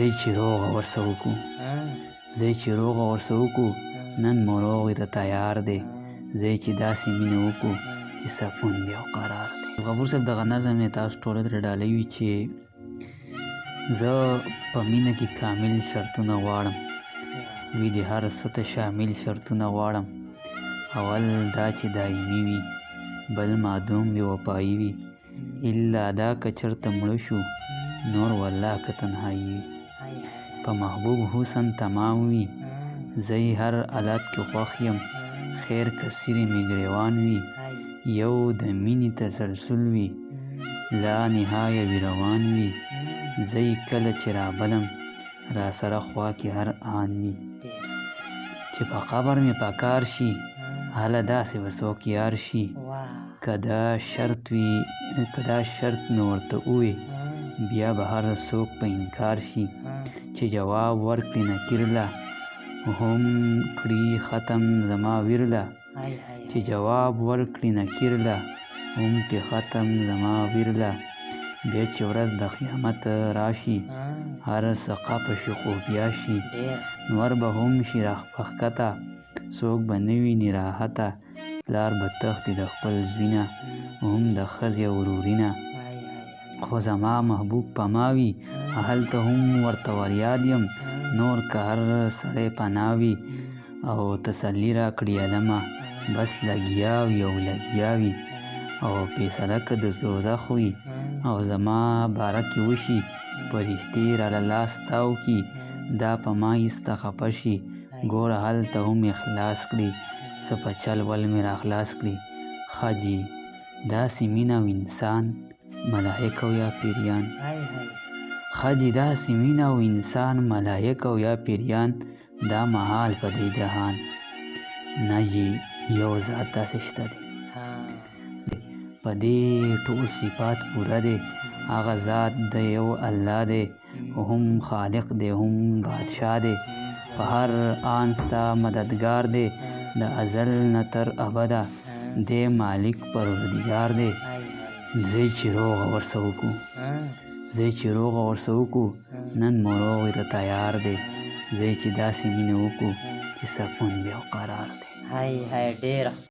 زی چې روغه ورسه وکړو زی چې روغه ورسه وکړو نن مو روغې ته تیار دی زی چې داسې مینه وکړو چې سکون وي او قرار دی. غفور صاحب دغه نظم یې تاسو ټوله ترې ډالۍ وي چې زه په مینه کې کامل شرطونه غواړم وي د هر څه ته شامل شرطونه غواړم. اول دا چې دایمي وي، بل معدوم بې وفایي وي، الا دا که چېرته مړه شو نور والله که تنهایي وي. په محبوب حسن تمام وي، زه هر حالت کې خوښ یم، خیر کثیر مې ګریوان وي، یو د مینې تسلسل وي، لا نهایه وي روان وي، زه کله چې رابلم را سره خوا کې هر آن وي. چې په قبر مې په کار شي هله داسې به څوک یار شي. که دا شرط مې ورته ووی بیا به هر څوک په انکار شي. چې جواب ورکړي نکیر له هم کړي ختم زما ویر له. چې جواب ورکړي نکیر له هم کړي ختم زما ویر له. بیا چې ورځ د قیامت راشي هر څه قاپه شي خو بیا شي. نور به هم شي راښکته څوک به نه ویني راحته. پلار به تښتي د خپل زوی نه هم د ښځې او ورورینه. خو زما محبوب په ما وي هلته هم ورته وریاد یم. نور که هر سړی پناه وي او تسلي راکړي علمه بس لګیا وي او لګیا وي. او فیصله که د دوزخ وي او زما باره کې وشي فرښتې راله لاس تاو کي دا په ما ایسته خفه شي. ګوره هلته هم اخلاص کړي څه په چل ول مې راخلاص کړي. ښه داسې مینه او انسان ملایک او یا پیریان. ښه داسې مینه او انسان ملایک او یا پیریان دا محال په دې جهان نه یو ذات داسې شته دی په دې ټول صفات پوره دی. هغه ذات د یو الله دی هم خالق دی هم بادشاه دی. په هر آن ستا مددگار دی د ازل نه تر ابده دی مالک پروردګار دی. زی چې روغه ورسه وکړو نن مو روغې ته تیار دی زی چې داسې مینه وکړو چې سکون وي او قرار دی.